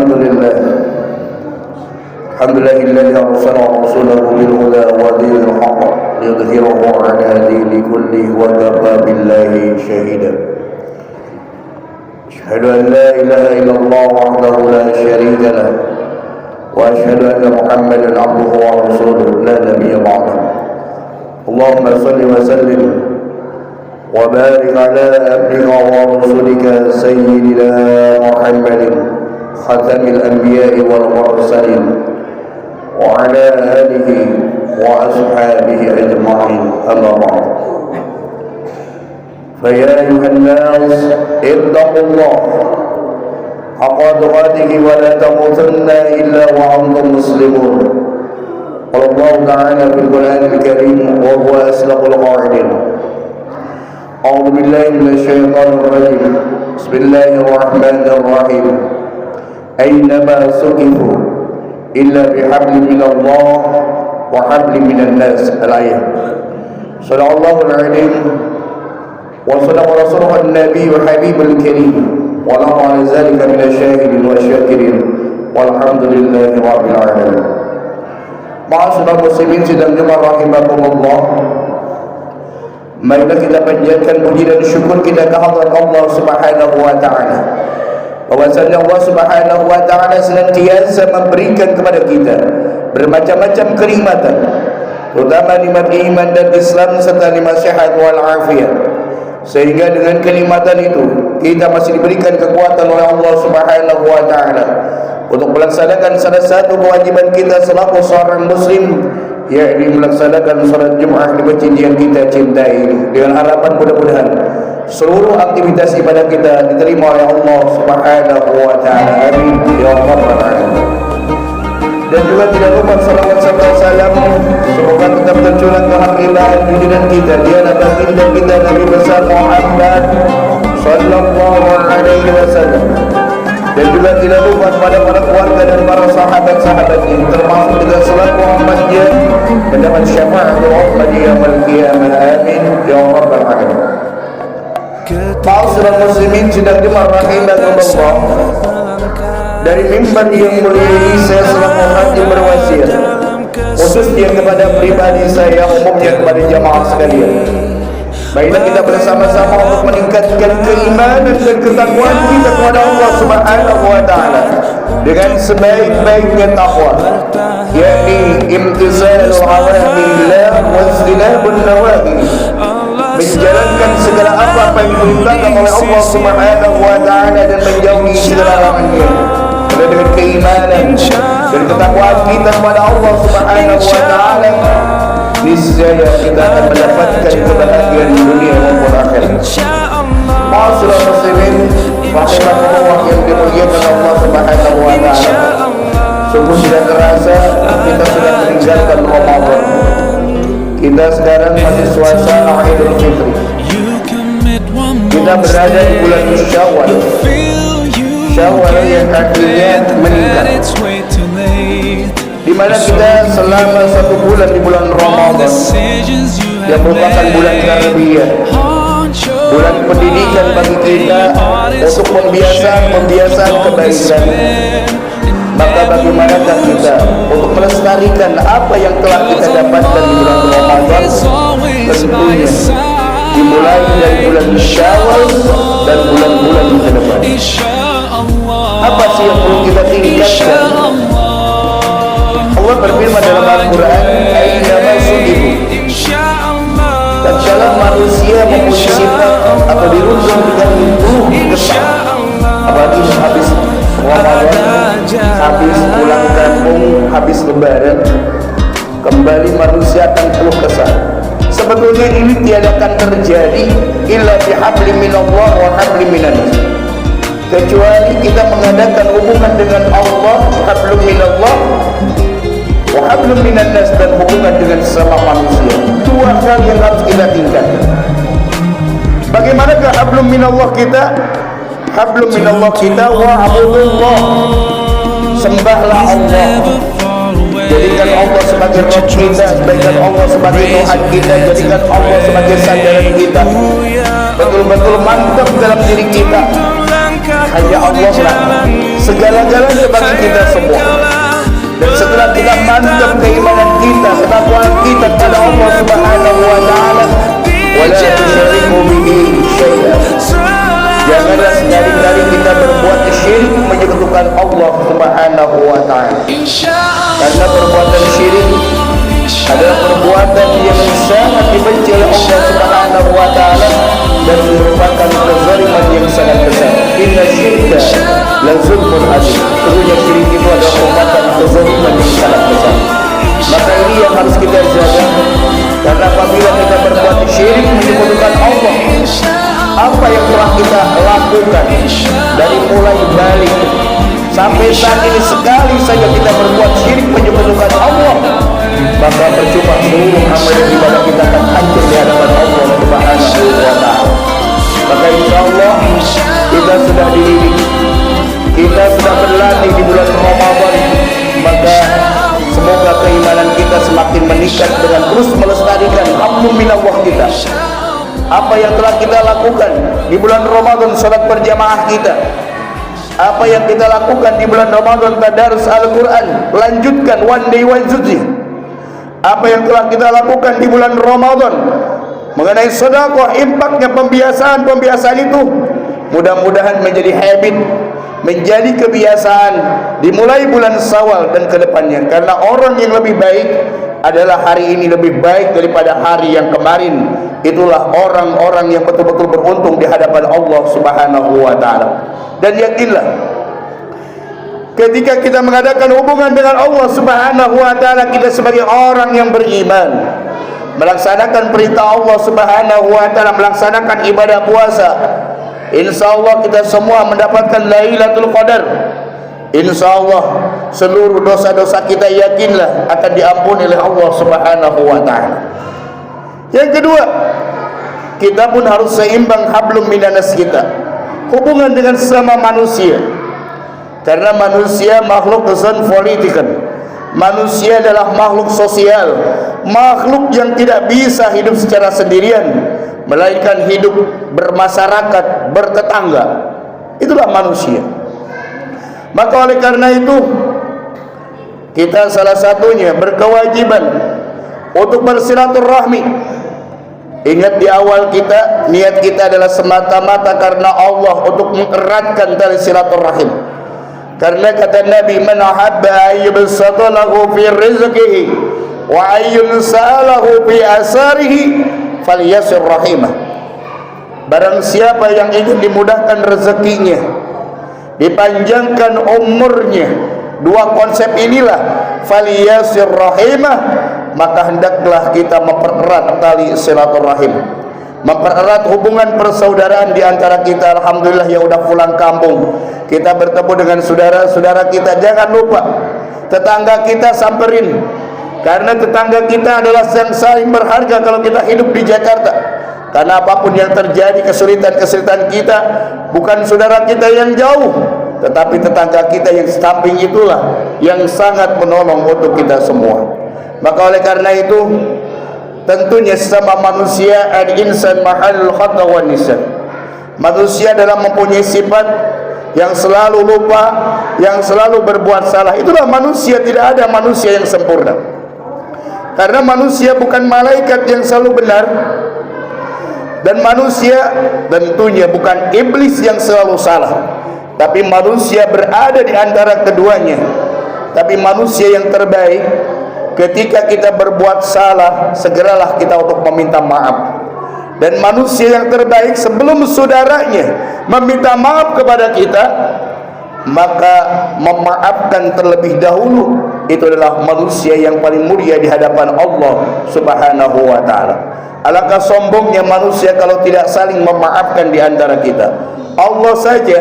الحمد لله الذي أرسل رسوله بالهدى ودين الحق ليظهره على دين كله وكفى بالله شهيدا. أشهد أن لا إله إلا الله وحده لا شريك له وأشهد أن محمدا عبده ورسوله لا نبي بعده. اللهم صل وسلم وبارك على عبدك ورسولك سيدنا محمد خاتم الأنبياء والمرسلين وعلى آله وأصحابه أجمعين. أما بعد، فيا أيها الناس اتقوا الله حق تقاته ولا تموتن إلا وأنتم مسلمون. قال الله تعالى في القرآن الكريم وهو أصدق القائلين: أعوذ بالله من الشيطان الرجيم بسم الله الرحمن الرحيم أينما سقفوا إلا بحبل من الله وحبل من الناس. الآية. صدق الله العظيم وصدق رسوله النبي وحبيب الكريم ونحن على ذلك من الشاهدين والشاكرين والحمد لله رب العالمين. Ma'asyiral muslimin sidang jemaah rahimakumullah, marilah kita panjatkan puji dan syukur kita kehadirat Allah Subhanahu wa taala. Bahwasanya Allah Subhanahu wa taala senantiasa memberikan kepada kita bermacam-macam kenikmatan, terutama nikmat iman dan Islam serta nikmat sehat wal afiat. Sehingga dengan kenikmatan itu kita masih diberikan kekuatan oleh Allah Subhanahu wa taala untuk melaksanakan salah satu kewajiban kita selaku seorang muslim, yakni melaksanakan salat Jumat di masjid yang kita cintai ini, dengan harapan mudah-mudahan seluruh aktivitas ibadah kita diterima oleh Allah Subhanahu wa taala. Amin ya rabbal alamin. Dan juga tidak lupa salawat serta salam semoga tetap tercurah ke hadirat junjungan kita, dialah baginda kita Nabi besar Muhammad sallallahu alaihi wasallam. Dan juga tidak lupa kepada para keluarga dan para sahabat-sahabatnya, termasuk juga selaku umatnya mendapat syafaatul uzma di yaumil qiyamah. Amin ya rabbal alamin. Ma'asyiral muslimin sidang jemaah rahimakumullah, dari mimbar yang mulia ini saya selaku hakim berwasiat khususnya kepada pribadi saya, umumnya kepada jamaah sekalian. Baiklah kita bersama-sama untuk meningkatkan keimanan dan ketakwaan kita kepada Allah Subhanahu wa taala dengan sebaik-baiknya takwa, yakni imtithalul awamirillah wa ijtinabun nawahi, menjalankan segala apa yang diperintahkan oleh Allah Subhanahu wa taala dan menjauhi segala larangannya. Dengan keimanan dan ketakwaan kita kepada Allah Subhanahu wa taala, niscaya kita akan mendapatkan kebahagiaan di dunia maupun akhirat. Ma'asyiral muslimin rahimakumullah yang dimuliakan Allah Subhanahu wa taala, sungguh tidak terasa kita sudah meninggalkan Ramadan. Kita sekarang masih suasana Idul Fitri. Kita berada di bulan Syawal. Syawal yang artinya meningkat, di mana kita selama satu bulan di bulan Ramadan yang merupakan bulan tarbiyah, bulan pendidikan bagi kita untuk membiasakan kebaikan. Maka bagaimanakah kita untuk melestarikan apa yang telah kita dapatkan di bulan Ramadan? Tentunya dimulai dari bulan Syawal dan bulan-bulan ke depan. Apa sih yang perlu kita tingkatkan? Allah berfirman dalam Al-Quran, Ayyama sudibu, tatkala manusia mempunyai sifat atau dirundung dengan penuh kesal, apalagi habis Ramadan, habis pulang kampung, habis lebaran, kembali manusia akan penuh kesal. Sebetulnya ini tiada akan terjadi illa bihabli minallah wa habli minan nas, kecuali kita mengadakan hubungan dengan Allah, hablum minallah wa hablum minan nas, dan hubungan dengan sesama manusia. Dua hal yang harus kita tingkatkan. Bagaimanakah hablum minallah kita? Hablum minallah kita wa'budullah, sembahlah Allah, jadikan Allah sebagai Rabb kita, jadikan Allah sebagai Tuhan kita, jadikan Allah sebagai sandaran kita. Betul-betul mantap dalam diri kita, hanya Allah lah segala-galanya bagi kita semua. Dan setelah kita mantap keimanan kita, ketakwaan kita pada Allah Subhanahu wa taala, wala tusyriku bihi syai'an. Janganlah sekali-kali kita berbuat syirik menyekutukan Allah Subhanahu wa taala. Karena perbuatan syirik adalah perbuatan yang sangat dibenci oleh Allah Subhanahu wa taala dan merupakan kezaliman yang sangat besar. Inna syirka la zulmun adzim. Sesungguhnya syirik itu adalah merupakan kezaliman yang sangat besar. Maka ini yang harus kita jaga, karena apabila kita berbuat syirik menyekutukan Allah, apa yang telah kita lakukan dari mulai balik sampai saat ini, sekali saja kita berbuat syirik menyekutukan Allah, maka percuma seluruh amal ibadah kita akan hancur di hadapan Allah Subhanahu wa taala. Maka insyaallah kita sudah dididik, kita sudah berlatih di bulan Ramadan, maka semoga keimanan kita semakin meningkat dengan terus melestarikan hablum minallah kita. Apa yang telah kita lakukan di bulan Ramadan, salat berjamaah kita, apa yang kita lakukan di bulan Ramadan, tadarus Al-Quran, lanjutkan one day one zuzi. Apa yang telah kita lakukan di bulan Ramadan mengenai sedekah, impaknya, pembiasaan itu mudah-mudahan menjadi habit, menjadi kebiasaan dimulai bulan Syawal dan kedepannya. Karena orang yang lebih baik adalah hari ini lebih baik daripada hari yang kemarin. Itulah orang-orang yang betul-betul beruntung di hadapan Allah Subhanahu wa taala. Dan yakinlah, ketika kita mengadakan hubungan dengan Allah Subhanahu wa taala, kita sebagai orang yang beriman, melaksanakan perintah Allah Subhanahu wa taala, melaksanakan ibadah puasa, insyaallah kita semua mendapatkan Lailatul Qadar. Insyaallah seluruh dosa-dosa kita yakinlah akan diampuni oleh Allah Subhanahu wa taala. Yang kedua, kita pun harus seimbang hablum minanas kita, hubungan dengan sesama manusia. Karena manusia makhluk zonpolitikan, manusia adalah makhluk sosial, makhluk yang tidak bisa hidup secara sendirian, melainkan hidup bermasyarakat, bertetangga. Itulah manusia. Maka oleh karena itu, kita salah satunya berkewajiban untuk bersilaturahmi. Ingat, di awal kita, niat kita adalah semata-mata karena Allah, untuk mengeratkan tali silaturahim. Karena kata Nabi, man ahabba ayyubsata lahu fi rizqihi wa ayyunsalahu fi asarihi falyasir rahimah. Barang siapa yang ingin dimudahkan rezekinya, dipanjangkan umurnya, dua konsep inilah, falyasir rahimah, maka hendaklah kita mempererat tali silaturahim, mempererat hubungan persaudaraan di antara kita. Alhamdulillah yang udah pulang kampung, kita bertemu dengan saudara-saudara kita. Jangan lupa tetangga kita samperin, karena tetangga kita adalah yang saling berharga kalau kita hidup di Jakarta. Karena apapun yang terjadi, kesulitan-kesulitan kita, bukan saudara kita yang jauh, tetapi tetangga kita yang samping itulah yang sangat menolong untuk kita semua. Maka oleh karena itu, tentunya sesama manusia, al-insan mahallul khata wan nisan. Manusia dalam mempunyai sifat yang selalu lupa, yang selalu berbuat salah. Itulah manusia, tidak ada manusia yang sempurna. Karena manusia bukan malaikat yang selalu benar, dan manusia tentunya bukan iblis yang selalu salah, tapi manusia berada di antara keduanya. Tapi manusia yang terbaik, ketika kita berbuat salah, segeralah kita untuk meminta maaf. Dan manusia yang terbaik, sebelum saudaranya meminta maaf kepada kita, maka memaafkan terlebih dahulu. Itu adalah manusia yang paling mulia di hadapan Allah Subhanahu wa ta'ala. Alangkah sombongnya manusia kalau tidak saling memaafkan di antara kita. Allah saja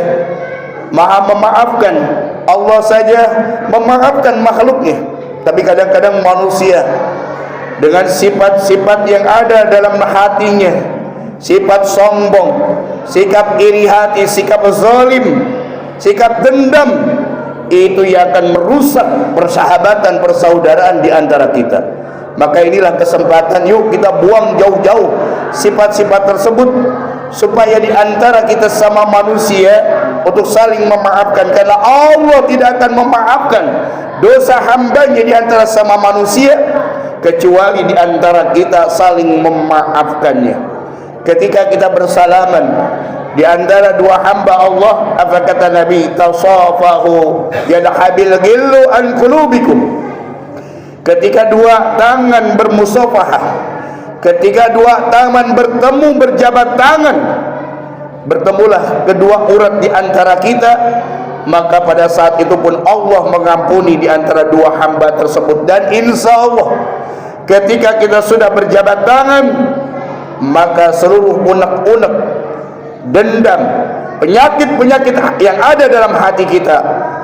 Maha memaafkan, Allah saja memaafkan makhluknya. Tapi kadang-kadang manusia dengan sifat-sifat yang ada dalam hatinya, sifat sombong, sikap iri hati, sikap zalim, sikap dendam, itu yang akan merusak persahabatan, persaudaraan di antara kita. Maka inilah kesempatan, yuk kita buang jauh-jauh sifat-sifat tersebut. supaya di antara kita sama manusia untuk saling memaafkan, karena Allah tidak akan memaafkan dosa hambanya di antara sama manusia kecuali di antara kita saling memaafkannya. Ketika kita bersalaman di antara dua hamba Allah, apa kata Nabi? Tasafahu yadhabil ghillu an qulubikum. Ketika dua tangan bermusafahah, ketika dua tangan bertemu berjabat tangan, bertemulah kedua urat di antara kita, maka pada saat itu pun Allah mengampuni di antara dua hamba tersebut. Dan insya Allah ketika kita sudah berjabat tangan, maka seluruh unek-unek, dendam, penyakit-penyakit yang ada dalam hati kita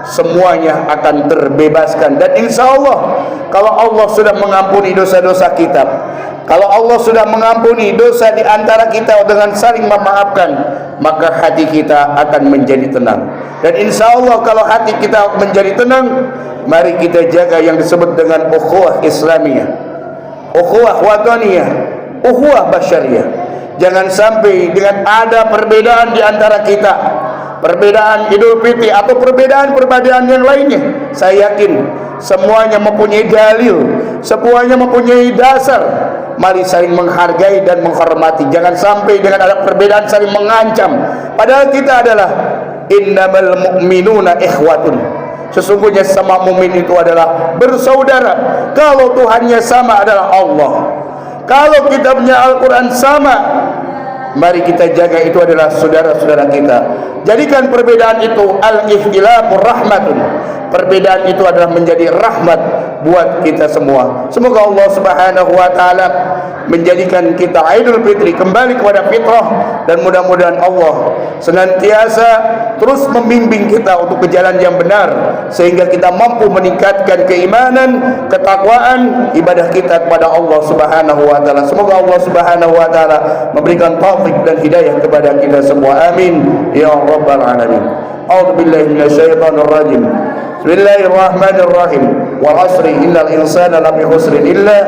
semuanya akan terbebaskan. Dan insya Allah kalau Allah sudah mengampuni dosa-dosa kita, kalau Allah sudah mengampuni dosa di antara kita dengan saling memaafkan, maka hati kita akan menjadi tenang. Dan insya Allah kalau hati kita menjadi tenang, mari kita jaga yang disebut dengan ukhuwah Islamiyah, ukhuwah wataniyah, ukhuwah basyariyah. Jangan sampai dengan ada perbedaan di antara kita, perbedaan Idul Fitri atau perbedaan-perbedaan yang lainnya, saya yakin semuanya mempunyai dalil, semuanya mempunyai dasar. Mari saling menghargai dan menghormati. Jangan sampai dengan ada perbedaan saling mengancam. Padahal kita adalah innamal mu'minuna ikhwatun. Sesungguhnya sama mukmin itu adalah bersaudara. Kalau Tuhannya sama adalah Allah, kalau kitabnya Al-Quran sama, mari kita jaga itu adalah saudara-saudara kita. Jadikan perbedaan itu al-ikhtilafur rahmatun. Perbedaan itu adalah menjadi rahmat buat kita semua. Semoga Allah Subhanahu wa taala menjadikan kita Idul Fitri kembali kepada fitrah, dan mudah-mudahan Allah senantiasa terus membimbing kita untuk ke jalan yang benar sehingga kita mampu meningkatkan keimanan, ketakwaan, ibadah kita kepada Allah Subhanahu wa taala. Semoga Allah Subhanahu wa taala memberikan taufik dan hidayah kepada kita semua. Amin ya rabbal alamin. A'udzu billahi minasyaitonir rajim. Bismillahirrahmanirrahim. Wal 'asri innal insana lafi khusrin illa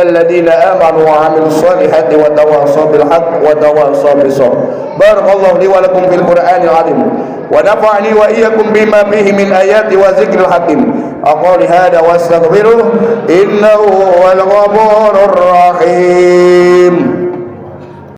alladziina aamanu wa 'amilus shalihati wa tawassaw bil haqq wa tawassaw bis sabr. Barakallahu li wa lakum fil Qur'anil 'azim wa nafa'ani wa iyyakum bima fihi min ayati wa dzikril hakim. Aqulu hadza wa astaghfiruh innahu huwal ghafurur rahim.